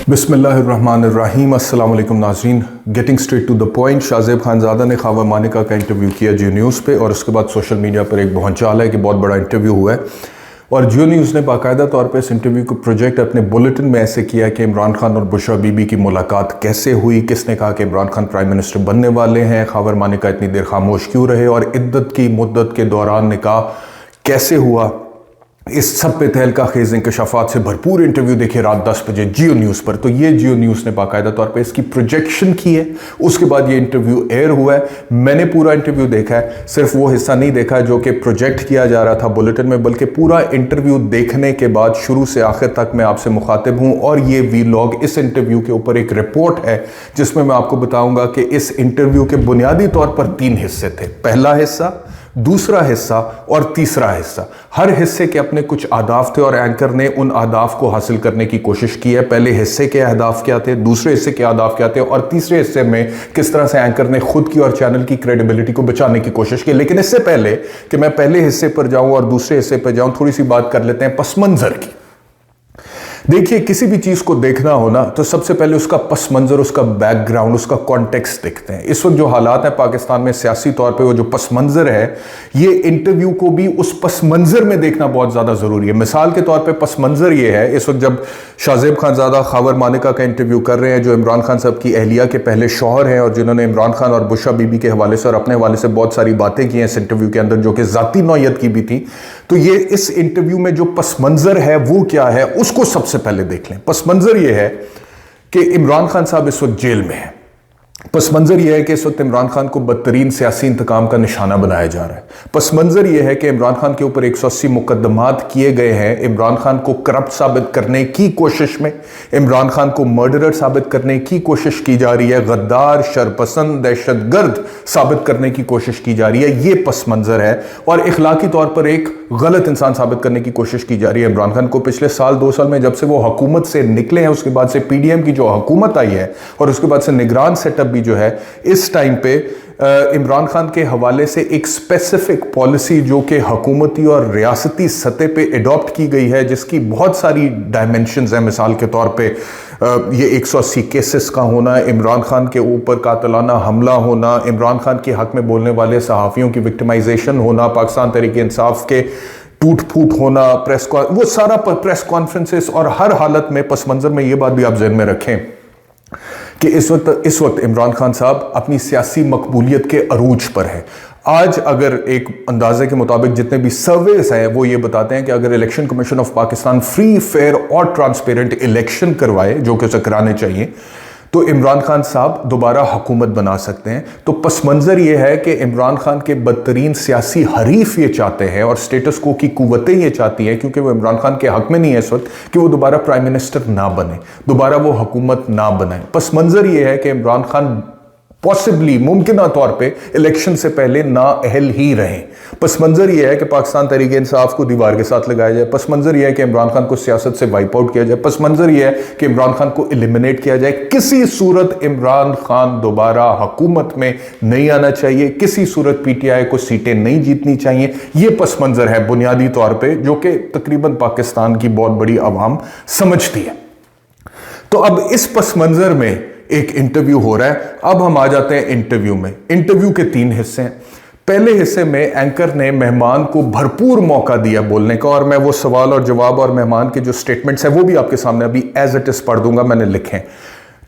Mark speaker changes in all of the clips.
Speaker 1: बिस्मिल्लाहिर्रहमानिर्रहीम। अस्सलाम वालेकुम नाज़रीन। Getting straight to the point, Shahzeb Khanzada ने ख़ावर मानिका का इंटरव्यू किया जियो न्यूज़ पे और उसके बाद सोशल मीडिया पर एक भौचाल है कि बहुत बड़ा इंटरव्यू हुआ है और जियो न्यूज़ ने बाकायदा तौर पे इस इंटरव्यू को प्रोजेक्ट अपने बुलेटिन में ऐसे किया कि इमरान खान और बुशरा बीबी की मुलाकात कैसे हुई, किसने कहा कि इमरान खान प्राइम मिनिस्टर बनने वाले हैं, ख़ावर मानिका इतनी देर खामोश क्यों रहे और इद्दत की मुद्दत के दौरान निकाह कैसे हुआ। इस सब पे तहलका खेज़ इंकशाफात से भरपूर इंटरव्यू देखिए रात 10 बजे जियो न्यूज़ पर। तो ये जियो न्यूज़ ने बाकायदा तौर पे इसकी प्रोजेक्शन की है, उसके बाद ये इंटरव्यू एयर हुआ है। मैंने पूरा इंटरव्यू देखा है, सिर्फ वो हिस्सा नहीं देखा जो कि प्रोजेक्ट किया जा रहा था बुलेटिन में, बल्कि पूरा इंटरव्यू देखने के बाद शुरू से आखिर तक मैं आपसे मुखातिब हूँ। और ये वीलॉग इस इंटरव्यू के ऊपर एक रिपोर्ट है जिसमें मैं आपको बताऊँगा कि इस इंटरव्यू के बुनियादी तौर पर 3 हिस्से थे। पहला हिस्सा, दूसरा हिस्सा और तीसरा हिस्सा। हर हिस्से के अपने कुछ अहदाफ थे और एंकर ने उन अहदाफ को हासिल करने की कोशिश की है। पहले हिस्से के अहदाफ क्या थे, दूसरे हिस्से के अहदाफ क्या थे और तीसरे हिस्से में किस तरह से एंकर ने खुद की और चैनल की क्रेडिबिलिटी को बचाने की कोशिश की। लेकिन इससे पहले कि मैं पहले हिस्से पर जाऊं और दूसरे हिस्से पर जाऊं, थोड़ी सी बात कर लेते हैं पस मंजर की। देखिए, किसी भी चीज को देखना हो ना तो सबसे पहले उसका पस मंजर, उसका बैकग्राउंड, उसका कॉन्टेक्स्ट देखते हैं। इस वक्त जो हालात हैं पाकिस्तान में सियासी तौर पे, वो जो पस मंजर है, ये इंटरव्यू को भी उस पस मंजर में देखना बहुत ज्यादा जरूरी है। मिसाल के तौर पे पस मंजर ये है, इस वक्त जब शाज़ेब खानज़ादा ख़ावर मानिका का इंटरव्यू कर रहे हैं, जो इमरान खान साहब की अहलिया के पहले शौहर हैं और जिन्होंने इमरान खान और बुशरा बीबी के हवाले से और अपने हवाले से बहुत सारी बातें की हैं इस इंटरव्यू के अंदर, जो कि ज़ाती नौयत की भी थी। तो ये इस इंटरव्यू में जो पस मंजर है वो क्या है, उसको सबसे पहले देख लें। पस मंजर ये है कि इमरान खान साहब इस वक्त जेल में है। पस मंजर यह है कि इस वक्त इमरान खान को बदतरीन सियासी इंतकाम का निशाना बनाया जा रहा है। पस मंजर यह है कि इमरान खान के ऊपर 180 मुकदमात किए गए हैं इमरान खान को करप्ट साबित करने की कोशिश में, इमरान खान को मर्डरर साबित करने की कोशिश की जा रही है, गद्दार, शरपसंद, दहशतगर्द साबित करने की कोशिश की जा रही है। यह पस मंजर है और इखलाकी तौर पर एक गलत इंसान साबित करने की कोशिश की जा रही है इमरान खान को। पिछले साल 2 साल में जब से वो हुकूमत से निकले हैं, उसके बाद से पीडीएम की जो हुकूमत आई है और उसके बाद से निगरान सेटअप भी जो है, इस टाइम पे इमरान खान के हवाले से एक स्पेसिफिक पॉलिसी जो कि हुकूमती और रियासती सतह पे अडॉप्ट की गई है, जिसकी बहुत सारी डायमेंशंस हैं। मिसाल के तौर पे ये 180 केसेस का होना, इमरान खान के ऊपर कातलाना हमला होना, इमरान खान के हक में बोलने वाले सहाफ़ियों की विक्टिमाइजेशन होना, पाकिस्तान तहरीक इंसाफ के टूट फूट होना, वो सारा प्रेस कॉन्फ्रेंसेस और हर हालत में पस मंजर में ये बात भी आप ज़हन में रखें कि इस वक्त इमरान खान साहब अपनी सियासी मकबूलियत के अरूज पर है। आज अगर एक अंदाजे के मुताबिक जितने भी सर्वेस हैं वो ये बताते हैं कि अगर election commission of Pakistan free, fair और ट्रांसपेरेंट इलेक्शन करवाए, जो कि उसे कराने चाहिए, तो इमरान खान साहब दोबारा हुकूमत बना सकते हैं। तो पस मंजर ये है कि इमरान खान के बदतरीन सियासी हरीफ ये चाहते हैं और स्टेटस को की कुव्वतें ये चाहती हैं, क्योंकि वो इमरान खान के हक में नहीं है इस वक्त, कि वो दोबारा प्राइम मिनिस्टर ना बने, दोबारा वो हुकूमत ना बनाए। पस मंजर ये है कि इमरान खान पॉसिबली, मुमकिना तौर पे इलेक्शन से पहले ना अहल ही रहें। पस मंजर यह है कि पाकिस्तान तहरीक इंसाफ को दीवार के साथ लगाया जाए। पस मंजर यह है कि इमरान खान को सियासत से वाइप आउट किया जाए। पस मंजर यह है कि इमरान खान को एलिमिनेट किया जाए। किसी सूरत इमरान खान दोबारा हुकूमत में नहीं आना चाहिए, किसी सूरत पीटीआई को सीटें नहीं जीतनी चाहिए। यह पस मंजर है बुनियादी तौर पर, जो कि तकरीबन पाकिस्तान की बहुत बड़ी आवाम समझती है। तो अब इस पस मंजर में एक इंटरव्यू हो रहा है। अब हम आ जाते हैं इंटरव्यू में। इंटरव्यू के 3 हिस्से हैं। पहले हिस्से में एंकर ने मेहमान को भरपूर मौका दिया बोलने का और मैं वो सवाल और जवाब और मेहमान के जो स्टेटमेंट्स हैं वो भी आपके सामने अभी एज इट इज पढ़ दूंगा, मैंने लिखे।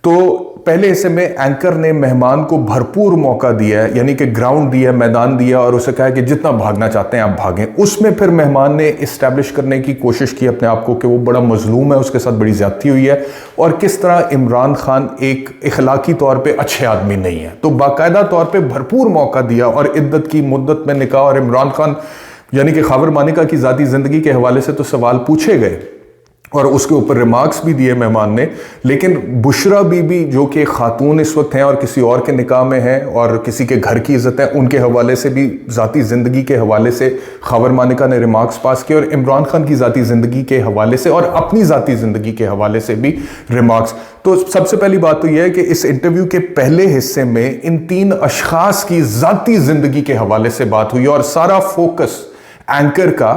Speaker 1: तो पहले हिस्से में एंकर ने मेहमान को भरपूर मौका दिया है, यानी कि ग्राउंड दिया, मैदान दिया और उसे कहा कि जितना भागना चाहते हैं आप भागें। उसमें फिर मेहमान ने इस्टेब्लिश करने की कोशिश की अपने आप को कि वो बड़ा मजलूम है, उसके साथ बड़ी ज्यादती हुई है और किस तरह इमरान खान एक इखलाकी तौर पे अच्छे आदमी नहीं है। तो बाकायदा तौर पे भरपूर मौका दिया और इद्दत की मुद्दत में निकाह और इमरान खान यानी कि ख़ावर मानिका की ज़ाती ज़िंदगी के हवाले से तो सवाल पूछे गए और उसके ऊपर रिमार्क्स भी दिए मेहमान ने। लेकिन बुशरा बीबी जो कि खातून इस वक्त हैं और किसी और के निकाह में हैं और किसी के घर की इज्जत है, उनके हवाले से भी, ज़ाती ज़िंदगी के हवाले से ख़ावर मानिका ने रिमार्क्स पास किए और इमरान खान की ज़ाती ज़िंदगी के हवाले से और अपनी ज़ाती ज़िंदगी के हवाले से भी रिमार्क्स। तो सबसे पहली बात तो यह है कि इस इंटरव्यू के पहले हिस्से में इन 3 अशखास की ज़ाती ज़िंदगी के हवाले से बात हुई और सारा फोकस एंकर का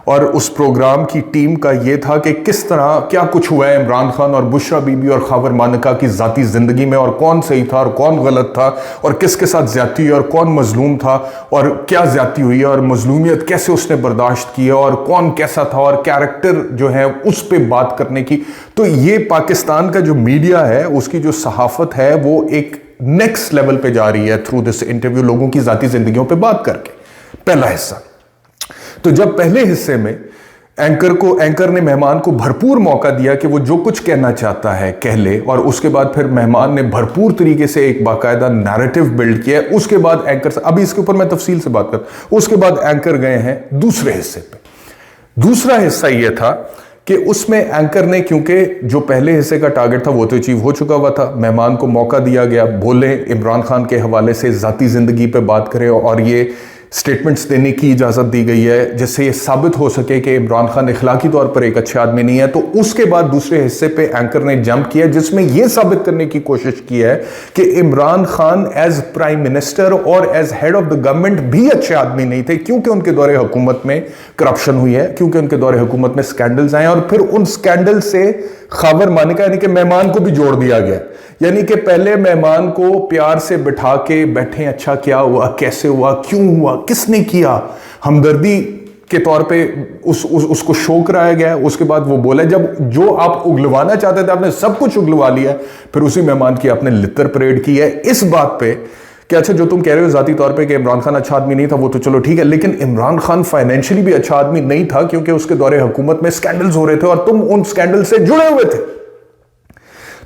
Speaker 1: और उस प्रोग्राम की टीम का ये था कि किस तरह क्या कुछ हुआ है इमरान खान और बुशरा बीबी और खावर मानिका की ज़ाती ज़िंदगी में, और कौन सही था और कौन गलत था, और किसके साथ ज़्यादती हुई और कौन मजलूम था, और क्या ज़्यादती हुई और मजलूमियत कैसे उसने बर्दाश्त की और कौन कैसा था, और कैरेक्टर जो है उस पर बात करने की। तो ये पाकिस्तान का जो मीडिया है उसकी जो सहाफ़त है वो एक नेक्स्ट लेवल पे जा रही है थ्रू दिस इंटरव्यू, लोगों की ज़ाती ज़िंदगियों पे बात करके। पहला हिस्सा। तो जब पहले हिस्से में एंकर ने मेहमान को भरपूर मौका दिया कि वो जो कुछ कहना चाहता है कह ले, और उसके बाद फिर मेहमान ने भरपूर तरीके से एक बाकायदा नैरेटिव बिल्ड किया। उसके बाद एंकर, अभी इसके ऊपर मैं तफसील से बात करता, उसके बाद एंकर गए हैं दूसरे हिस्से पे। दूसरा हिस्सा यह था कि उसमें एंकर ने, क्योंकि जो पहले हिस्से का टारगेट था वो तो अचीव हो चुका हुआ था, मेहमान को मौका दिया गया बोले, इमरान खान के हवाले से ज़ाती ज़िंदगी पे बात करें और ये स्टेटमेंट्स देने की इजाज़त दी गई है जिससे ये साबित हो सके कि इमरान खान इखलाकी तौर पर एक अच्छे आदमी नहीं है। तो उसके बाद दूसरे हिस्से पे एंकर ने जंप किया जिसमें यह साबित करने की कोशिश की है कि Imran Khan as prime minister और as head of the government भी अच्छे आदमी नहीं थे, क्योंकि उनके दौरे हुकूमत में करप्शन हुई है, क्योंकि उनके दौरे हुकूमत में स्कैंडल्स आए, और फिर उन स्कैंडल से खावर मानिका यानी कि मेहमान को भी जोड़ दिया गया। यानी कि पहले मेहमान को प्यार से बिठा के बैठे, अच्छा क्या हुआ, कैसे हुआ, क्यों हुआ, किसने किया, हमदर्दी के तौर पे उसको शो कराया गया। उसके बाद वो बोला जब जो आप उगलवाना चाहते थे आपने सब कुछ उगलवा लिया, फिर उसी मेहमान की आपने लित्तर परेड की है इस बात पे कि अच्छा जो तुम कह रहे हो जाती तौर पे कि इमरान खान अच्छा आदमी नहीं था वो तो चलो ठीक है, लेकिन इमरान खान फाइनेंशियली भी अच्छा आदमी नहीं था क्योंकि उसके दौरे हुकूमत में स्कैंडल्स हो रहे थे और तुम उन स्कैंडल से जुड़े हुए थे।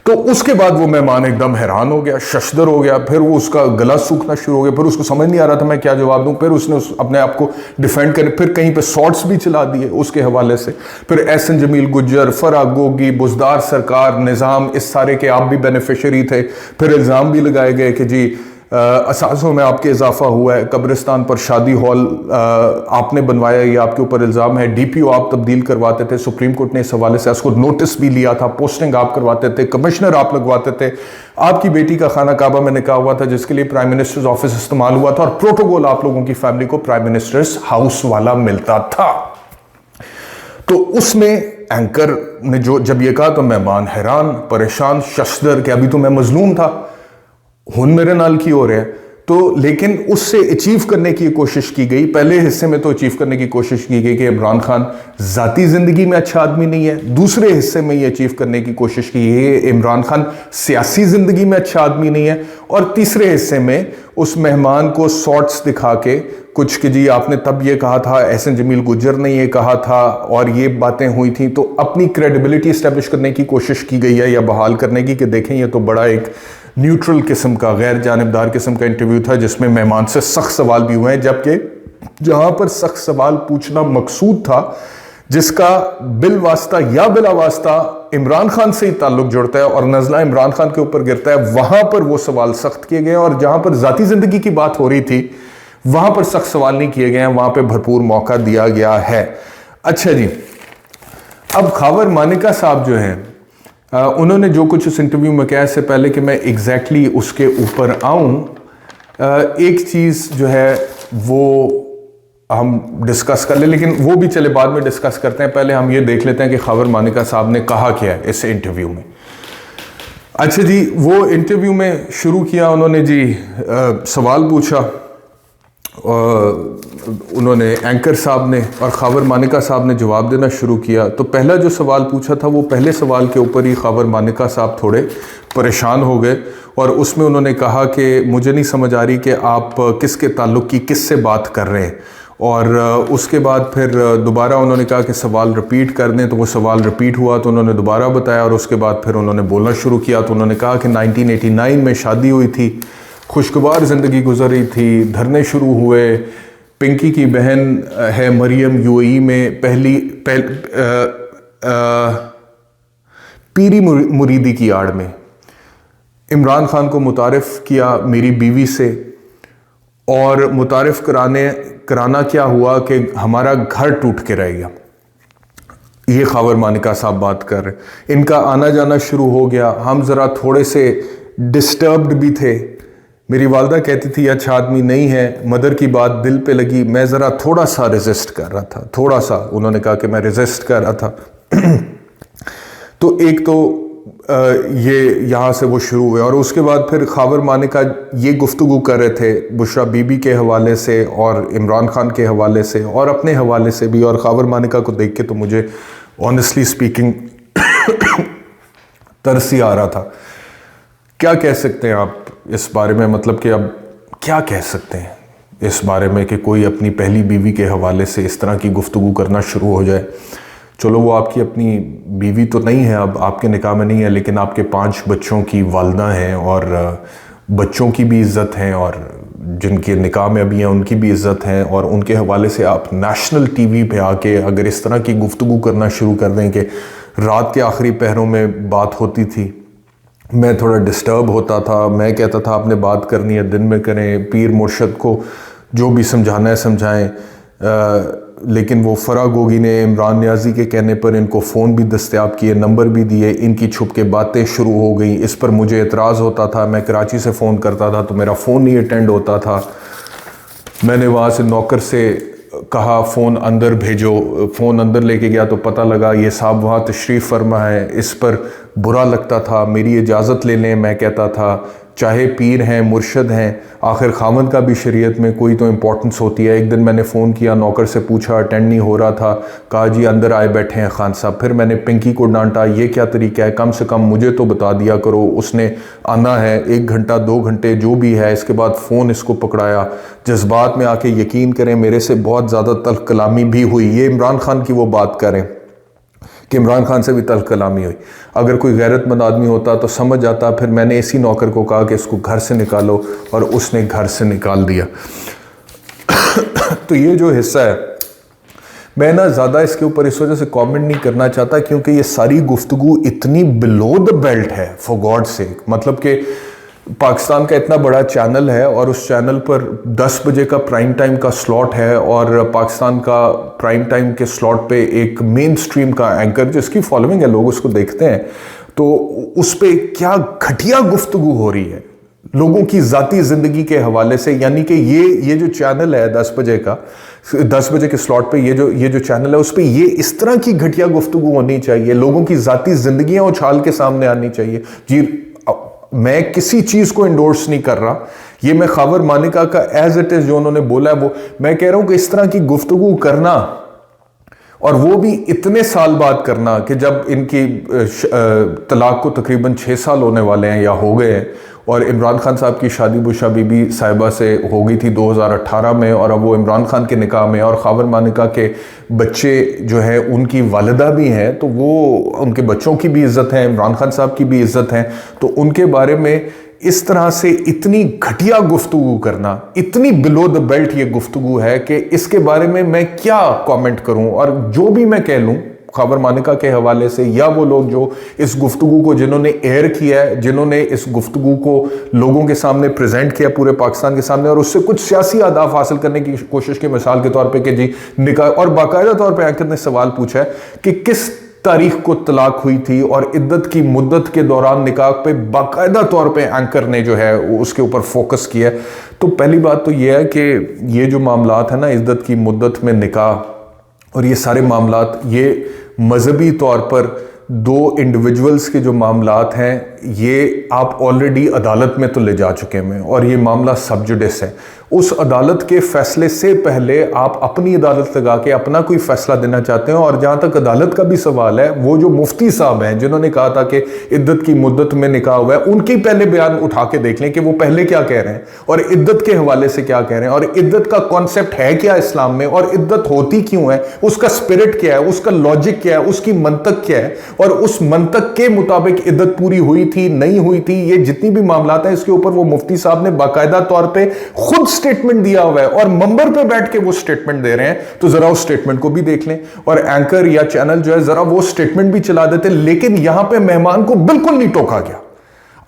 Speaker 1: तो उसके बाद वो मेहमान एकदम हैरान हो गया, शशदर हो गया, फिर वो उसका गला सूखना शुरू हो गया, फिर उसको समझ नहीं आ रहा था मैं क्या जवाब दूं, फिर उसने अपने आप को डिफेंड करने, फिर कहीं पे शॉर्ट्स भी चला दिए उसके हवाले से, फिर एहसन जमील गुज्जर, फराग गोगी, बुजदार सरकार, निज़ाम, इस सारे के आप भी बेनिफिशरी थे। फिर इल्ज़ाम भी लगाए गए कि जी असासों में आपके इजाफा हुआ है, कब्रिस्तान पर शादी हॉल आपने बनवाया, ये आपके ऊपर इल्ज़ाम है, डीपीओ आप तब्दील करवाते थे, सुप्रीम कोर्ट ने इस हवाले से उसको नोटिस भी लिया था, पोस्टिंग आप करवाते थे, कमिश्नर आप लगवाते थे, आपकी बेटी का खाना काबा में निकाह हुआ था जिसके लिए प्राइम मिनिस्टर्स ऑफिस इस्तेमाल हुआ था, और प्रोटोकॉल आप लोगों की फैमिली को प्राइम मिनिस्टर्स हाउस वाला मिलता था। तो उसमें एंकर ने जो जब ये कहा तो मेहमान हैरान, परेशान, शशदर कि अभी तो मैं मजलूम था, हुन मेरे नाल की हो रहे हैं। तो लेकिन उससे अचीव करने की कोशिश की गई, पहले हिस्से में तो अचीव करने की कोशिश की गई कि इमरान खान ज़ाती ज़िंदगी में अच्छा आदमी नहीं है, दूसरे हिस्से में ये अचीव करने की कोशिश की है इमरान खान सियासी ज़िंदगी में अच्छा आदमी नहीं है, और तीसरे हिस्से में उस मेहमान को शॉर्ट्स दिखा के कुछ कि जी आपने तब ये कहा था, एहसन जमील गुज्जर ने ये कहा था और ये बातें हुई थी, तो अपनी क्रेडिबिलिटी इस्टेब्लिश करने की कोशिश की गई है या बहाल करने की कि देखें ये तो बड़ा एक न्यूट्रल किस्म का, गैर जानिबदार किस्म का इंटरव्यू था जिसमें मेहमान से सख्त सवाल भी हुए हैं, जबकि जहां पर सख्त सवाल पूछना मकसूद था जिसका बिल वास्ता या बिला वास्ता इमरान खान से ही ताल्लुक जुड़ता है और नजला इमरान खान के ऊपर गिरता है, वहां पर वो सवाल सख्त किए गए, और जहां पर जाती जिंदगी की बात हो रही थी वहां पर सख्त सवाल नहीं किए गए हैं, वहां पर भरपूर मौका दिया गया है। अच्छा जी, अब खावर मानिका साहब जो हैं उन्होंने जो कुछ उस इंटरव्यू में कहा, इससे पहले कि मैं एग्जैक्टली उसके ऊपर आऊं, एक चीज़ जो है वो हम डिस्कस कर ले, लेकिन वो भी चले बाद में डिस्कस करते हैं। पहले हम ये देख लेते हैं कि खावर मानिका साहब ने कहा क्या है इस इंटरव्यू में। अच्छा जी, वो इंटरव्यू में शुरू किया उन्होंने जी, सवाल पूछा उन्होंने एंकर साहब ने, और खावर मानिका साहब ने जवाब देना शुरू किया। तो पहला जो सवाल पूछा था वो पहले सवाल के ऊपर ही खावर मानिका साहब थोड़े परेशान हो गए, और उसमें उन्होंने कहा कि मुझे नहीं समझ आ रही कि आप किसके ताल्लुक़ की किससे बात कर रहे हैं, और उसके बाद फिर दोबारा उन्होंने कहा कि सवाल रिपीट कर दें, तो वो सवाल रिपीट हुआ तो उन्होंने दोबारा बताया, और उसके बाद फिर उन्होंने बोलना शुरू किया। तो उन्होंने कहा कि 1989 में शादी हुई थी, खुशगवार ज़िंदगी गुजर रही थी, धरने शुरू हुए, पिंकी की बहन है मरियम यूएई में पीरी मुरीदी की आड़ में इमरान खान को मुतारिफ़ किया मेरी बीवी से, और मुतारिफ़ कराना क्या हुआ कि हमारा घर टूट के रह गया। ये खावर मानिका साहब बात कर रहे, इनका आना जाना शुरू हो गया, हम ज़रा थोड़े से डिस्टर्ब्ड भी थे मेरी वालदा कहती थी अच्छा आदमी नहीं है, मदर की बात दिल पे लगी, मैं ज़रा थोड़ा सा रेजिस्ट कर रहा था, थोड़ा सा, उन्होंने कहा कि मैं रेजिस्ट कर रहा था। तो एक तो ये यहाँ से वो शुरू हुए और उसके बाद फिर खावर मानिका ये गुफ्तगू कर रहे थे बुशरा बीबी के हवाले से और इमरान खान के हवाले से और अपने हवाले से भी, और खावर मानिका को देख के तो मुझे ऑनेस्टली स्पीकिंग तरस ही आ रहा था। क्या कह सकते हैं आप इस बारे में, मतलब कि अब क्या कह सकते हैं इस बारे में कि कोई अपनी पहली बीवी के हवाले से इस तरह की गुफ्तगू करना शुरू हो जाए। चलो वो आपकी अपनी बीवी तो नहीं है, अब आपके निकाह में नहीं है, लेकिन आपके 5 बच्चों की वालदा हैं और बच्चों की भी इज़्ज़त है और जिनके निकाह में अभी हैं उनकी भी इज़्ज़त है, और उनके हवाले से आप नेशनल टीवी पे आके अगर इस तरह की गुफ्तगू करना शुरू कर दें कि रात के आखिरी पहरों में बात होती थी, मैं थोड़ा डिस्टर्ब होता था, मैं कहता था आपने बात करनी है दिन में करें, पीर मुर्शद को जो भी समझाना है समझाएं, लेकिन वो फरा गोगी ने इमरान नियाज़ी के कहने पर इनको फ़ोन भी दस्तयाब किए, नंबर भी दिए, इनकी छुप के बातें शुरू हो गई। इस पर मुझे एतराज़ होता था, मैं कराची से फ़ोन करता था तो मेरा फ़ोन नहीं अटेंड होता था। मैंने वहाँ से नौकर से कहा फ़ोन अंदर भेजो, फ़ोन अंदर लेके गया तो पता लगा ये साहब वहाँ तशरीफ़ फरमा है। इस पर बुरा लगता था, मेरी इजाज़त ले लें, मैं कहता था चाहे पीर हैं मुर्शद हैं, आखिर खामद का भी शरीयत में कोई तो इम्पोर्टेंस होती है। एक दिन मैंने फ़ोन किया, नौकर से पूछा, अटेंड नहीं हो रहा था, कहा जी अंदर आए बैठे हैं खान साहब। फिर मैंने पिंकी को डांटा, ये क्या तरीका है, कम से कम मुझे तो बता दिया करो, उसने आना है 1 घंटा 2 घंटे जो भी है। इसके बाद फ़ोन इसको पकड़ाया, जज्बात में आके यकीन करें मेरे से बहुत ज़्यादा तल्ख कलामी भी हुई। ये इमरान खान की वो बात करें कि इमरान खान से भी तल्ख कलामी हुई। अगर कोई गैरतमंद आदमी होता तो समझ जाता। फिर मैंने इसी नौकर को कहा कि इसको घर से निकालो और उसने घर से निकाल दिया। तो ये जो हिस्सा है, मैं ना ज़्यादा इसके ऊपर इस वजह से कमेंट नहीं करना चाहता क्योंकि ये सारी गुफ्तगू इतनी बिलो द बेल्ट है, फॉर गॉड सेक। मतलब कि पाकिस्तान का इतना बड़ा चैनल है और उस चैनल पर 10 बजे का प्राइम टाइम का स्लॉट है, और पाकिस्तान का प्राइम टाइम के स्लॉट पे एक मेन स्ट्रीम का एंकर जिसकी फॉलोइंग है, लोग उसको देखते हैं, तो उस पे क्या घटिया गुफ्तगू हो रही है लोगों की ज़ाती ज़िंदगी के हवाले से। यानी कि ये जो चैनल है 10 बजे का, 10 बजे के स्लॉट पे ये जो चैनल है उस पर ये इस तरह की घटिया गुफ्तगू होनी चाहिए, लोगों की ज़ाती ज़िंदगियाँ उछाल के सामने आनी चाहिए। जी मैं किसी चीज़ को इंडोर्स नहीं कर रहा, ये मैं खावर मानिका का एज इट इज़ जो उन्होंने बोला है वो मैं कह रहा हूं कि इस तरह की गुफ्तगू करना, और वो भी इतने साल बाद करना कि जब इनकी तलाक को तकरीबन 6 साल होने वाले हैं या हो गए हैं, और इमरान खान साहब की शादी बुशरा बीबी साहिबा से हो गई थी 2018 में, और अब वो इमरान खान के निकाह में, और खावर मानिका के बच्चे जो है उनकी वालिदा भी हैं, तो वो उनके बच्चों की भी इज़्ज़त है, इमरान खान साहब की भी इज़्ज़त है। तो उनके बारे में इस तरह से इतनी घटिया गुफ्तगू करना, इतनी बिलो द बेल्ट ये गुफ्तगू है कि इसके बारे में मैं क्या कमेंट करूं। और जो भी मैं कह लूं खावर मानिका के हवाले से, या वो लोग जो इस गुफ्तगू को जिन्होंने एयर किया है, जिन्होंने इस गुफ्तगू को लोगों के सामने प्रेजेंट किया पूरे पाकिस्तान के सामने, और उससे कुछ सियासी अहदाफ हासिल करने की कोशिश की, मिसाल के तौर पे कि जी निकाह, और बाकायदा तौर पे एंकर ने सवाल पूछा है कि किस तारीख को तलाक हुई थी, और इद्दत की मुद्दत के दौरान निकाह पे बाकायदा तौर पे एंकर ने जो है उसके ऊपर फोकस किया। तो पहली बात तो यह है कि ये जो मामलात है ना, इद्दत की मुद्दत में निकाह और ये सारे मामलात, ये मजहबी तौर पर 2 इंडिविजुअल्स के जो मामलात हैं, ये आप ऑलरेडी अदालत में तो ले जा चुके हैं, और ये मामला सब जुडिस है। उस अदालत के फैसले से पहले आप अपनी अदालत लगा के अपना कोई फैसला देना चाहते हो। और जहां तक अदालत का भी सवाल है, वो जो मुफ्ती साहब हैं जिन्होंने कहा था कि इद्दत की मुद्दत में निकाह हुआ है, उनकी पहले बयान उठा के देख लें कि वो पहले क्या कह रहे हैं और इद्दत के हवाले से क्या कह रहे हैं, और इद्दत का कॉन्सेप्ट है क्या इस्लाम में, और इद्दत होती क्यों है, उसका स्पिरिट क्या है, उसका लॉजिक क्या है, उसकी मंतक क्या है, और उस मंतक के मुताबिक इद्दत पूरी हुई थी नहीं हुई थी। ये जितनी भी मामलात हैं इसके ऊपर वो मुफ्ती साहब ने बाकायदा तौर पे खुद स्टेटमेंट दिया हुआ है, और मंबर पे बैठ के वो स्टेटमेंट दे रहे हैं। तो जरा उस स्टेटमेंट को भी देख लें, और एंकर या चैनल जो है जरा वो स्टेटमेंट भी चला देते। लेकिन यहां पे मेहमान को बिल्कुल नहीं टोका गया।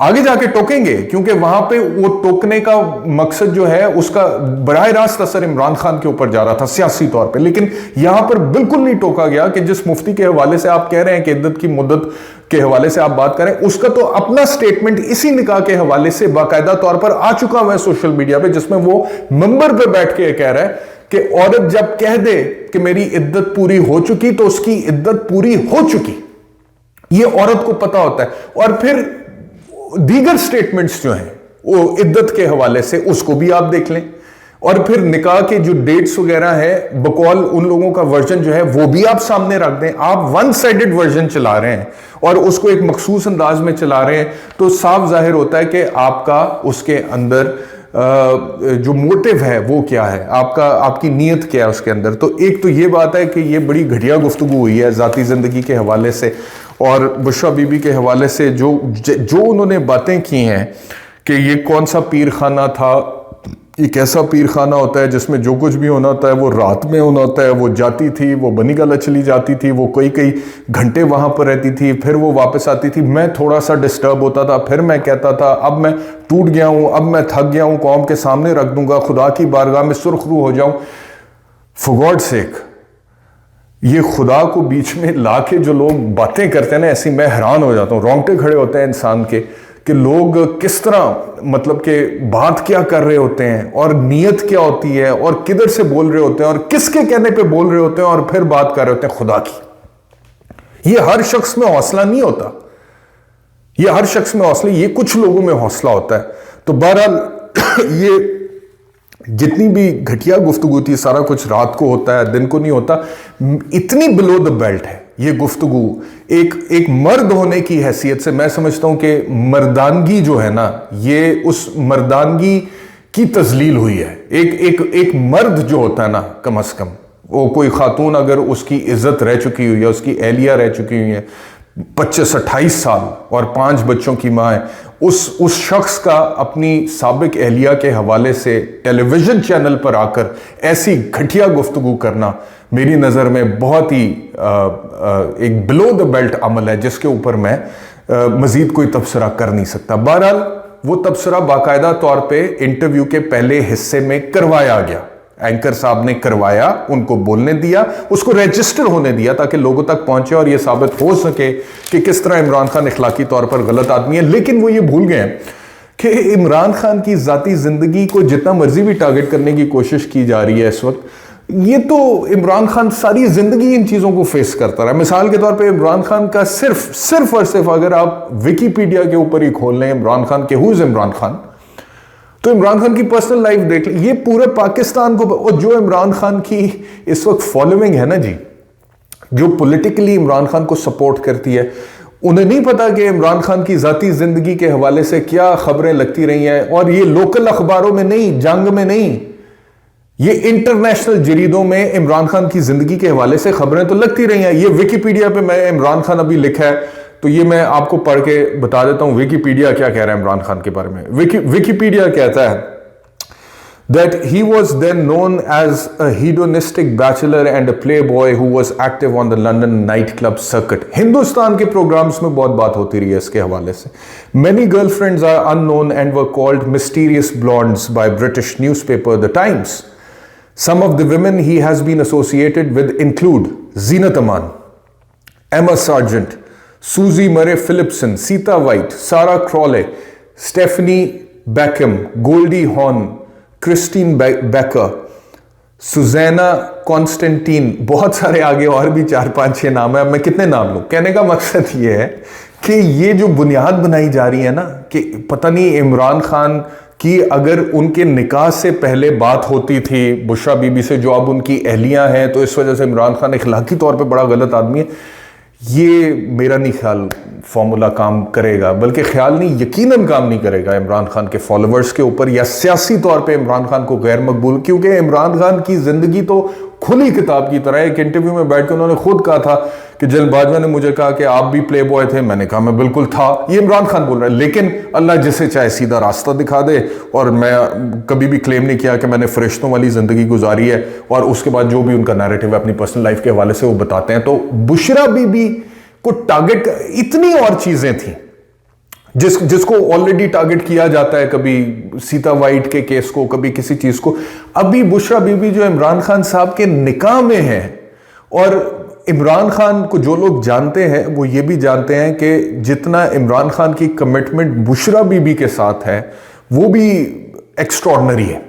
Speaker 1: आगे जाके टोकेंगे, क्योंकि वहां पे वो टोकने का मकसद जो है उसका बराह रास्त असर इमरान खान के ऊपर जा रहा था सियासी तौर पे। लेकिन यहां पर बिल्कुल नहीं टोका गया कि जिस मुफ्ती के हवाले से आप कह रहे हैं कि इद्दत की मुद्दत के हवाले से आप बात करें, उसका तो अपना स्टेटमेंट इसी निकाह के हवाले से बाकायदा तौर पर आ चुका हुआ है सोशल मीडिया पे, जिसमें वो मंबर पे बैठ के कह रहा है कि औरत जब कह दे कि मेरी इद्दत पूरी हो चुकी तो उसकी इद्दत पूरी हो चुकी, ये औरत को पता होता है। और फिर दीगर स्टेटमेंट्स जो हैं वो इद्दत के हवाले से, उसको भी आप देख लें। और फिर निकाह के जो डेट्स वगैरह है बकौल उन लोगों का वर्जन जो है वो भी आप सामने रख दें। आप वन साइडेड वर्जन चला रहे हैं और उसको एक मखसूस अंदाज में चला रहे हैं, तो साफ जाहिर होता है कि आपका उसके अंदर जो मोटिव है वो क्या है, आपकी नीयत क्या है उसके अंदर। तो एक तो ये बात है कि ये बड़ी घटिया गुफ्तगू हुई है जाती जिंदगी के हवाले से, और बुशरा बीबी के हवाले से जो उन्होंने बातें की हैं कि ये कौन सा पीर खाना था, ये कैसा पीर खाना होता है जिसमें जो कुछ भी होना होता है वो रात में होना होता है। वो जाती थी, वो बनी गला चली जाती थी, वो कई घंटे वहां पर रहती थी, फिर वो वापस आती थी। मैं थोड़ा सा डिस्टर्ब होता था, फिर मैं कहता था अब मैं टूट गया हूं, अब मैं थक गया हूं, कौम के सामने रख दूंगा, खुदा की बारगाह में सुरखरू हो जाऊं। फॉर गॉड सेक, ये खुदा को बीच में ला के जो लोग बातें करते हैं ना, ऐसी मैं हैरान हो जाता हूँ, रोंगटे खड़े होते हैं इंसान के कि लोग किस तरह मतलब कि बात क्या कर रहे होते हैं और नीयत क्या होती है और किधर से बोल रहे होते हैं और किसके कहने पे बोल रहे होते हैं और फिर बात कर रहे होते हैं खुदा की। ये हर शख्स में हौसला नहीं होता, ये हर शख्स में हौसला, ये कुछ लोगों में हौसला होता है। तो बहरहाल ये जितनी भी घटिया गुफ्तगू थी, सारा कुछ रात को होता है, दिन को नहीं होता। इतनी बिलो द बेल्ट है ये गुफ्तगू। एक मर्द होने की हैसियत से मैं समझता हूं कि मर्दानगी जो है ना, ये उस मर्दानगी की तजलील हुई है। एक मर्द जो होता है ना, कम अज कम वो कोई खातून अगर उसकी इज्जत रह चुकी हुई है, उसकी एहलिया रह चुकी हुई है, 25-28 साल और 5 बच्चों की माँ है, उस शख्स का अपनी साबिक एहलिया के हवाले से टेलीविजन चैनल पर आकर ऐसी घटिया गुफ्तगू करना मेरी नज़र में बहुत ही एक बिलो द बेल्ट अमल है, जिसके ऊपर मैं मजीद कोई तबसरा कर नहीं सकता। बहरहाल वो तबसरा बाकायदा तौर पे इंटरव्यू के पहले हिस्से में करवाया गया, एंकर साहब ने करवाया, उनको बोलने दिया, उसको रजिस्टर होने दिया ताकि लोगों तक पहुंचे और यह साबित हो सके कि किस तरह इमरान खान इखलाकी तौर पर गलत आदमी है। लेकिन वो ये भूल गए कि इमरान खान की जाती जिंदगी को जितना मर्जी भी टारगेट करने की कोशिश की जा रही है इस वक्त, ये तो इमरान खान सारी जिंदगी इन चीजों को फेस करता रहा। मिसाल के तौर पे इमरान खान का सिर्फ और सिर्फ अगर आप विकीपीडिया के ऊपर ही खोल लें इमरान खान के हु इज इमरान खान, तो इमरान खान की पर्सनल लाइफ देख ले, ये पूरे पाकिस्तान को, और जो इमरान खान की इस वक्त फॉलोइंग है ना जी, जो पॉलिटिकली इमरान खान को सपोर्ट करती है, उन्हें नहीं पता कि इमरान खान की जाती जिंदगी के हवाले से क्या खबरें लगती रही हैं। और ये लोकल अखबारों में नहीं, जंग में नहीं, ये इंटरनेशनल जरीदों में इमरान खान की जिंदगी के हवाले से खबरें तो लगती रही हैं। ये विकीपीडिया पे मैं इमरान खान अभी लिखा है, तो ये मैं आपको पढ़ के बता देता हूं विकीपीडिया क्या कह रहा है इमरान खान के बारे में। विकीपीडिया कहता है that he was then known as a hedonistic bachelor and a playboy who was active on the London nightclub circuit. Hindustan के प्रोग्राम्स में बहुत बात होती रही है इसके हवाले से। Many girlfriends are unknown and were called mysterious blondes by British newspaper The Times. Some of the women he has been associated with include Zeenat Aman, Emma Sargent, Susie Murray Phillipson, Sita White, Sarah Crawley, Stephanie Beckham, Goldie Hawn, Christine Baker, Susannah Constantine, बहुत सारे आगे और भी 4-5-6 नाम है। अब मैं कितने नाम लूं? कहने का मकसद ये है कि ये जो बुनियाद बनाई जा रही है ना कि पता नहीं इमरान खान की अगर उनके निकाह से पहले बात होती थी बुशरा बीबी से, जो अब उनकी एहलियां हैं, तो इस वजह से इमरान खान इखलाकी तौर पे बड़ा गलत आदमी है, ये मेरा नहीं ख्याल फॉर्मूला काम करेगा, बल्कि ख्याल नहीं यकीनन काम नहीं करेगा इमरान खान के फॉलोअर्स के ऊपर या सियासी तौर पे इमरान खान को गैर मकबूल। क्योंकि इमरान खान की जिंदगी तो खुली किताब की तरह। एक इंटरव्यू में बैठ के उन्होंने खुद कहा था कि जल बाजवा ने मुझे कहा कि आप भी प्ले बॉय थे, मैंने कहा मैं बिल्कुल था। ये इमरान खान बोल रहा है, लेकिन अल्लाह जिसे चाहे सीधा रास्ता दिखा दे। और मैं कभी भी क्लेम नहीं किया कि मैंने फरिश्तों वाली जिंदगी गुजारी है, और उसके बाद जो भी उनका नैरेटिव है अपनी पर्सनल लाइफ के हवाले से वो बताते हैं। तो बुशरा बीबी को टारगेट, इतनी और चीजें थी जिसको ऑलरेडी टारगेट किया जाता है, कभी सीता वाइट के केस को, कभी किसी चीज को। अभी बुशरा बीबी जो इमरान खान साहब के निकाह में है, और इमरान खान को जो लोग जानते हैं वो ये भी जानते हैं कि जितना इमरान खान की कमिटमेंट बुशरा बीबी के साथ है वो भी एक्स्ट्रॉर्डनरी है।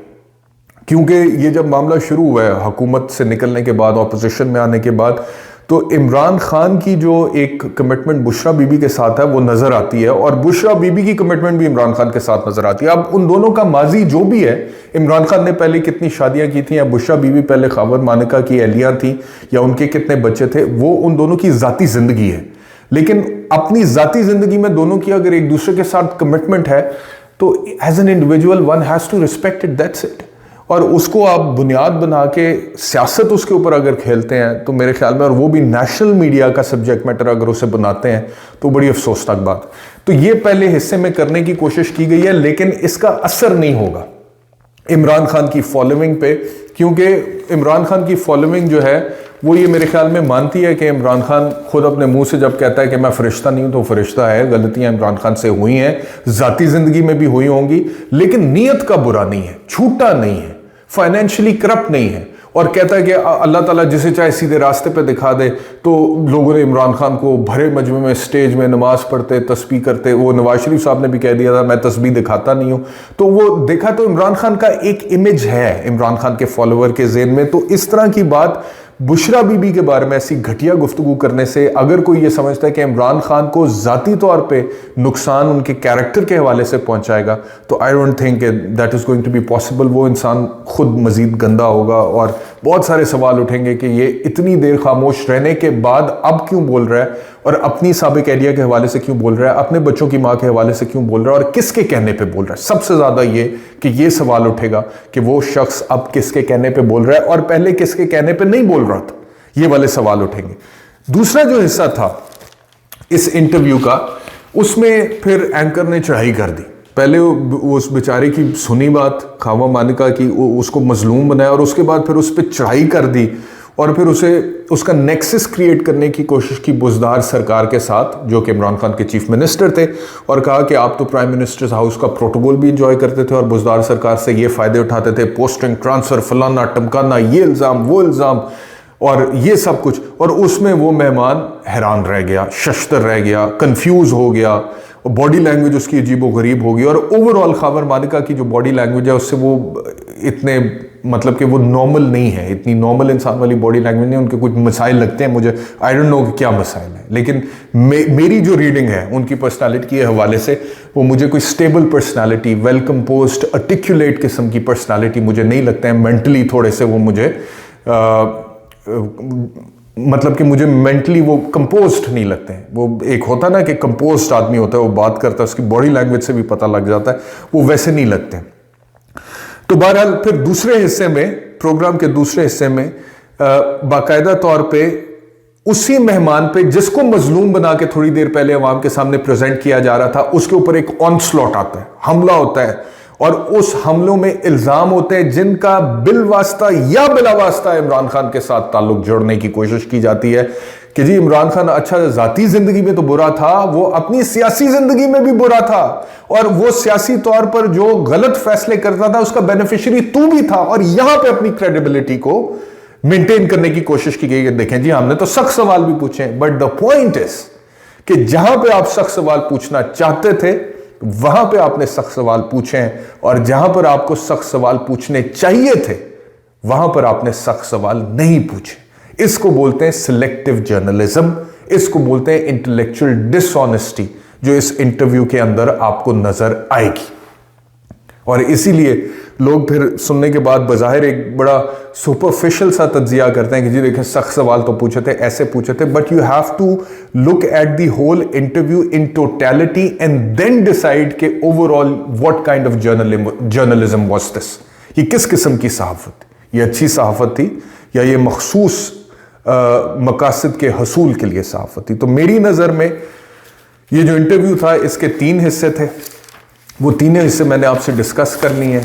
Speaker 1: क्योंकि ये जब मामला शुरू हुआ है हुकूमत से निकलने के बाद, ऑपोजिशन में आने के बाद, तो इमरान खान की जो एक कमिटमेंट बुशरा बीबी के साथ है वो नजर आती है, और बुशरा बीबी की कमिटमेंट भी इमरान खान के साथ नजर आती है। अब उन दोनों का माजी जो भी है, इमरान खान ने पहले कितनी शादियां की थी, या बुशरा बीबी पहले खावर मानिका की एहलियां थी, या उनके कितने बच्चे थे, वो उन दोनों की जाती जिंदगी है। लेकिन अपनी जाती जिंदगी में दोनों की अगर एक दूसरे के साथ कमिटमेंट है तो as an individual one has to respect it, that's it. और उसको आप बुनियाद बना के सियासत उसके ऊपर अगर खेलते हैं तो मेरे ख्याल में, और वो भी नेशनल मीडिया का सब्जेक्ट मैटर अगर उसे बनाते हैं, तो बड़ी अफसोसनाक बात। तो ये पहले हिस्से में करने की कोशिश की गई है, लेकिन इसका असर नहीं होगा इमरान खान की फॉलोइंग पे, क्योंकि इमरान खान की फॉलोइंग जो है वो ये मेरे ख्याल में मानती है कि इमरान खान खुद अपने मुंह से जब कहता है कि मैं फरिश्ता नहीं हूं तो फरिश्ता है। गलतियां इमरान खान से हुई हैं, जाती जिंदगी में भी हुई होंगी, लेकिन नीयत का बुरा नहीं है, झूठा नहीं है, फाइनेंशियली करप्ट नहीं है। और कहता है कि अल्लाह ताला जिसे चाहे सीधे रास्ते पे दिखा दे। तो लोगों ने इमरान खान को भरे मजमे में स्टेज में नमाज पढ़ते, तस्बीह करते, वो नवाज शरीफ साहब ने भी कह दिया था मैं तस्बीह दिखाता नहीं हूं, तो वो देखा। तो इमरान खान का एक इमेज है इमरान खान के फॉलोअर के ज़हन में। तो इस तरह की बात बुशरा बीबी के बारे में ऐसी घटिया गुफ्तगू करने से, अगर कोई ये समझता है कि इमरान खान को ज़ाती तौर पे नुकसान उनके कैरेक्टर के हवाले से पहुंचाएगा, तो I don't think that is going to be possible. वो इंसान खुद मज़ीद गंदा होगा और बहुत सारे सवाल उठेंगे कि ये इतनी देर खामोश रहने के बाद अब क्यों बोल रहा है, और अपनी साबिक एहलिया के हवाले से क्यों बोल रहा है, अपने बच्चों की माँ के हवाले से क्यों बोल रहा है, और किसके कहने पे बोल रहा है। सबसे ज़्यादा ये कि ये सवाल उठेगा कि वो शख्स अब किसके कहने पे बोल रहा है, और पहले किसके कहने पे नहीं बोल रहा था। ये वाले सवाल उठेंगे। दूसरा जो हिस्सा था इस इंटरव्यू का, उसमें फिर एंकर ने चढ़ाई कर दी। पहले उस बेचारे की सुनी बात खावा मानिका की, उसको मजलूम बनाया, और उसके बाद फिर उस पर चढ़ाई कर दी, और फिर उसका नेक्सस क्रिएट करने की कोशिश की बुज़दार सरकार के साथ, जो कि इमरान खान के चीफ मिनिस्टर थे, और कहा कि आप तो प्राइम मिनिस्टर्स हाउस का प्रोटोकॉल भी इंजॉय करते थे और बुज़दार सरकार से ये फ़ायदे उठाते थे, पोस्टिंग, ट्रांसफ़र, फलाना टमकाना, ये इल्ज़ाम वो इल्ज़ाम और ये सब कुछ। और उसमें वो मेहमान हैरान रह गया, शश्तर रह गया, कंफ्यूज हो गया, बॉडी लैंग्वेज उसकी अजीबो गरीब हो गई, और ओवरऑल खावर मानिका की जो बॉडी लैंग्वेज है उससे वो इतने, मतलब कि वो नॉर्मल नहीं है, इतनी नॉर्मल इंसान वाली बॉडी लैंग्वेज नहीं। उनके कुछ मसाइल लगते हैं मुझे, आई डोंट नो कि क्या मसाइल है, लेकिन मेरी जो रीडिंग है उनकी पर्सनालिटी के हवाले से, वो मुझे कोई stable personality, well composed, articulate किस्म की पर्सनालिटी मुझे नहीं लगता है। मेंटली थोड़े से वो मुझे मतलब कि मुझे मेंटली वो कंपोज्ड नहीं लगते हैं। वो एक होता ना कि कंपोज्ड आदमी होता है, वो बात करता है, उसकी बॉडी लैंग्वेज से भी पता लग जाता है, वो वैसे नहीं लगते। तो बहरहाल फिर दूसरे हिस्से में, प्रोग्राम के दूसरे हिस्से में बाकायदा तौर पे उसी मेहमान पे जिसको मजलूम बना के थोड़ी देर पहले अवाम के सामने प्रेजेंट किया जा रहा था, उसके ऊपर एक ऑनस्लॉट आता है, हमला होता है, और उस हमलों में इल्जाम होते हैं जिनका बिलवास्ता या बिलावास्ता इमरान खान के साथ ताल्लुक जोड़ने की कोशिश की जाती है कि जी इमरान खान अच्छा जाती जिंदगी में तो बुरा था, वो अपनी सियासी जिंदगी में भी बुरा था, और वो सियासी तौर पर जो गलत फैसले करता था उसका बेनिफिशियरी तू भी था, और यहां पे अपनी क्रेडिबिलिटी को मेंटेन करने की कोशिश की गई है। देखें जी, हमने तो सख्त सवाल भी पूछे, बट द पॉइंट इज कि जहां पे आप सख्त सवाल पूछना चाहते थे वहां पे आपने सख्त सवाल पूछे हैं, और जहां पर आपको सख्त सवाल पूछने चाहिए थे वहां पर आपने सख्त सवाल नहीं पूछे। इसको बोलते हैं सिलेक्टिव जर्नलिज्म, इसको बोलते हैं इंटेलेक्चुअल डिसऑनेस्टी, जो इस इंटरव्यू के अंदर आपको नजर आएगी। और इसीलिए लोग फिर सुनने के बाद बज़ाहिर एक बड़ा सुपरफिशियल सा तज्जिया करते हैं कि जी देखिए सख्त सवाल तो पूछे थे, ऐसे पूछे थे, but you have to look at the whole interview in totality and then decide के overall what kind of journalism was this. ये किस किस्म की सहाफत, ये अच्छी सहाफत थी या ये मखसूस मकासद के हसूल के लिए सहाफत थी। तो मेरी नज़र में ये जो इंटरव्यू था इसके 3 हिस्से थे, वो तीनों हिस्से मैंने आपसे डिस्कस करनी है,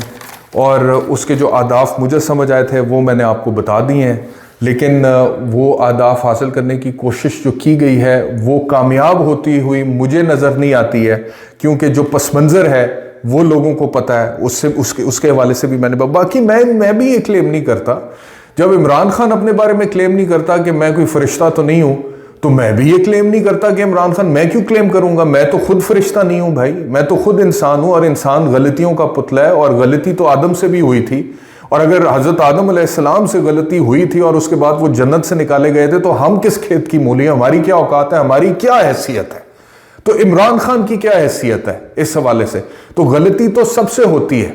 Speaker 1: और उसके जो आदाफ मुझे समझ आए थे वो मैंने आपको बता दिए हैं। लेकिन वो अहदाफ हासिल करने की कोशिश जो की गई है वो कामयाब होती हुई मुझे नज़र नहीं आती है, क्योंकि जो पस मंज़र है वो लोगों को पता है। उससे उसके हवाले से भी मैंने बाकी मैं भी ये क्लेम नहीं करता। जब इमरान खान अपने बारे में क्लेम नहीं करता कि मैं कोई फरिश्ता तो नहीं हूं, तो मैं भी ये क्लेम नहीं करता कि इमरान खान, मैं क्यों क्लेम करूंगा? मैं तो खुद फरिश्ता नहीं हूं भाई, मैं तो खुद इंसान हूं, और इंसान गलतियों का पुतला है, और गलती तो आदम से भी हुई थी। और अगर हजरत आदम अलैहिस्सलाम से गलती हुई थी और उसके बाद वो जन्नत से निकाले गए थे, तो हम किस खेत की मूली? हमारी क्या औकात है, हमारी क्या हैसियत है? तो इमरान खान की क्या हैसियत है इस हवाले से? तो गलती तो सबसे होती है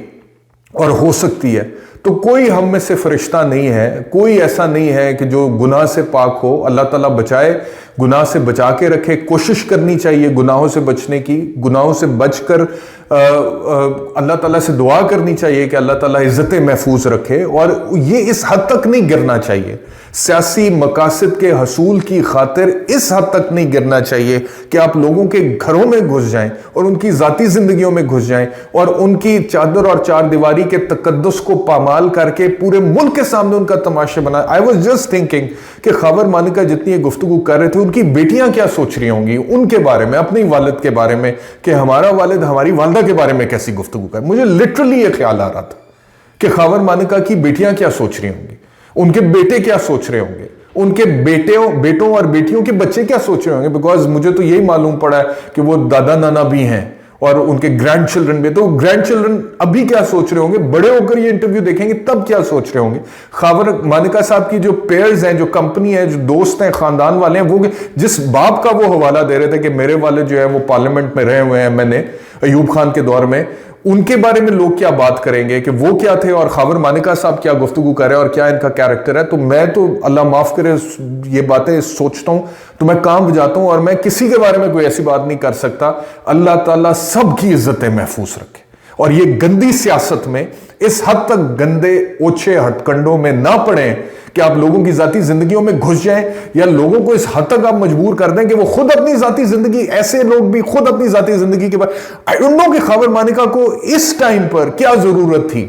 Speaker 1: और हो सकती है। तो कोई हम में से फरिश्ता नहीं है, कोई ऐसा नहीं है कि जो गुनाह से पाक हो। अल्लाह ताला बचाए, गुनाह से बचा के रखे। कोशिश करनी चाहिए गुनाहों से बचने की, गुनाहों से बचकर अल्लाह ताला से दुआ करनी चाहिए कि अल्लाह ताला इज्जतें महफूज रखे। और ये इस हद तक नहीं गिरना चाहिए, सियासी मकासद के हसूल की खातिर इस हद तक नहीं गिरना चाहिए कि आप लोगों के घरों में घुस जाएं और उनकी जाती जिंदगियों में घुस जाएं और उनकी चादर और चार दीवारी के तकद्दुस को पामाल करके पूरे मुल्क के सामने उनका तमाशा बना। आई वॉज जस्ट थिंकिंग कि खबर मानिका जितनी ये गुफ्तगू कर रहे थे, उनकी बेटियां क्या सोच रही होंगी उनके बारे में, अपनी वालिद के बारे में, कि हमारा वालिद हमारी वालदा के बारे में कैसी गुफ्तगू कर। मुझे लिटरली ये ख्याल आ रहा था कि खबर मानिका की बेटियां क्या सोच रही होंगी, उनके बेटे क्या सोच रहे होंगे, उनके बेटों और बेटियों के बच्चे क्या सोच रहे होंगे। बिकॉज मुझे तो यही मालूम पड़ा है कि वो दादा नाना भी हैं और उनके ग्रैंड चिल्ड्रन भी। तो ग्रैंड चिल्ड्रन अभी क्या सोच रहे होंगे, बड़े होकर ये इंटरव्यू देखेंगे तब क्या सोच रहे होंगे। खबर मानिका साहब की जो पेयर्स हैं, जो कंपनी है, जो दोस्त हैं, खानदान वाले हैं, वो जिस बाप का वो हवाला दे रहे थे कि मेरे वाले जो है वो पार्लियामेंट में रहे हुए हैं, मैंने अयूब खान के दौर में, उनके बारे में लोग क्या बात करेंगे कि वो क्या थे और खबर मानिका साहब क्या गुफ्तगू कर रहे हैं और क्या इनका कैरेक्टर है। तो मैं तो अल्लाह माफ करे ये बातें सोचता हूं तो मैं काम बजाता हूं और मैं किसी के बारे में कोई ऐसी बात नहीं कर सकता। अल्लाह ताला सबकी इज्जतें महफूज रखे और ये गंदी सियासत में इस हद तक गंदे ओछे हथकंडों में ना पड़े कि आप लोगों की जाती जिंदगियों में घुस जाएं या लोगों को इस हद तक आप मजबूर कर दें कि वो खुद अपनी जाती जिंदगी, ऐसे लोग भी खुद अपनी जाती जिंदगी के बाद, आई डोंट नो कि खबर मानिका को इस टाइम पर क्या जरूरत थी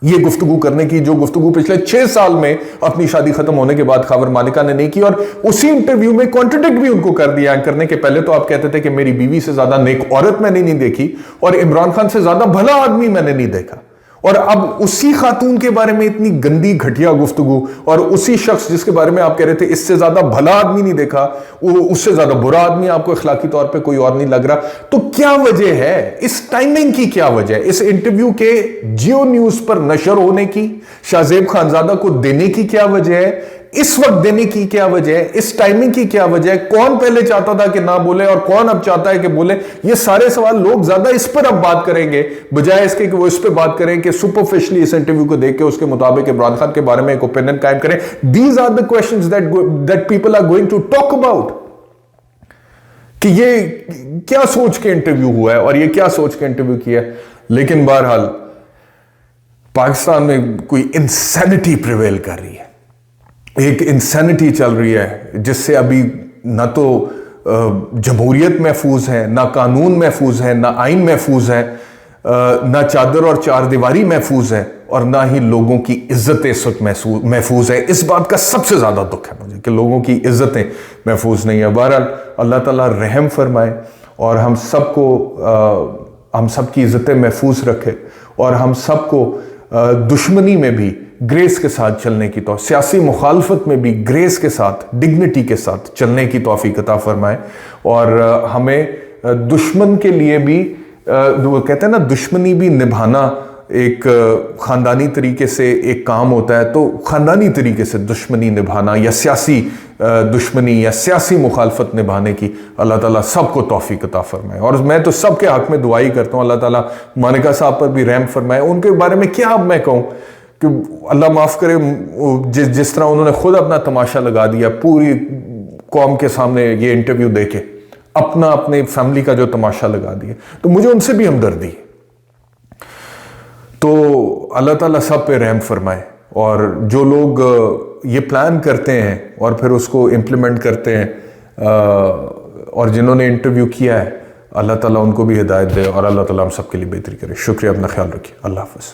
Speaker 1: ये गुफ्तगू करने की, जो गुफ्तगू पिछले 6 साल में अपनी शादी खत्म होने के बाद खबर मालिका ने नहीं की। और उसी इंटरव्यू में कॉन्ट्रडिक्ट भी उनको कर दिया करने के पहले। तो आप कहते थे कि मेरी बीवी से ज्यादा नेक औरत मैंने नहीं देखी और इमरान खान से ज्यादा भला आदमी मैंने नहीं देखा, और अब उसी खातून के बारे में इतनी गंदी घटिया गुफ्तगू, और उसी शख्स जिसके बारे में आप कह रहे थे इससे ज्यादा भला आदमी नहीं देखा, उससे ज्यादा बुरा आदमी आपको अखलाकी तौर पे कोई और नहीं लग रहा। तो क्या वजह है, इस टाइमिंग की क्या वजह है, इस इंटरव्यू के जियो न्यूज पर नशर होने की, शाहजेब खानजादा को देने की क्या वजह है, इस वक्त देने की क्या वजह है, इस टाइमिंग की क्या वजह है, कौन पहले चाहता था कि ना बोले और कौन अब चाहता है कि बोले। ये सारे सवाल लोग ज्यादा इस पर अब बात करेंगे बजाय इसके कि वो इस पर बात करें कि सुपरफिशियली इस इंटरव्यू को देख के उसके मुताबिक इमरान खान के बारे में एक ओपिनियन कायम करें। These are the questions that people are going to talk about कि ये क्या सोच के इंटरव्यू हुआ है और ये क्या सोच के इंटरव्यू किया है। लेकिन बहरहाल पाकिस्तान में कोई इंसैनिटी प्रिवेल कर रही है, एक इंसैनिटी चल रही है जिससे अभी ना तो जमहूरियत महफूज है, ना कानून महफूज है, ना आइन महफूज है, ना चादर और चार दीवारी महफूज है, और ना ही लोगों की इज्जतें इस वक्त महफूज है। इस बात का सबसे ज्यादा दुख है मुझे कि लोगों की इज्जतें महफूज नहीं है। बहरहाल अल्लाह ताला रहम फरमाए और हम सबकी इज्जतें महफूज रखे और हम सबको दुश्मनी में भी ग्रेस के साथ चलने की तो, सियासी मुखालफत में भी ग्रेस के साथ, डिग्निटी के साथ चलने की तौफीक अता फरमाए। और हमें दुश्मन के लिए भी, वो कहते हैं ना, दुश्मनी भी निभाना एक ख़ानदानी तरीके से एक काम होता है, तो ख़ानदानी तरीके से दुश्मनी निभाना या सियासी दुश्मनी या सियासी मुखालफत निभाने की अल्लाह ताला सबको तौफीक अता फरमाए। और मैं तो सबके हक में दुआ ही करता हूँ अल्लाह ताला मानिका साहब पर भी रहम फरमाए। उनके बारे में क्या अब मैं कहूँ कि अल्लाह माफ़ करे, जिस तरह उन्होंने खुद अपना तमाशा लगा दिया पूरी कौम के सामने ये इंटरव्यू देके, अपने फैमिली का जो तमाशा लगा दिया, तो मुझे उनसे भी हमदर्दी है। तो अल्लाह ताला सब पे रहम फरमाए। और जो लोग ये प्लान करते हैं और फिर उसको इम्प्लीमेंट करते हैं और जिन्होंने इंटरव्यू किया है, अल्लाह ताला उनको भी हिदायत दे और अल्लाह ताला हम सब के लिए बेहतरी करे। शुक्रिया, अपना ख्याल रखिए, अल्लाह हाफ़िज़।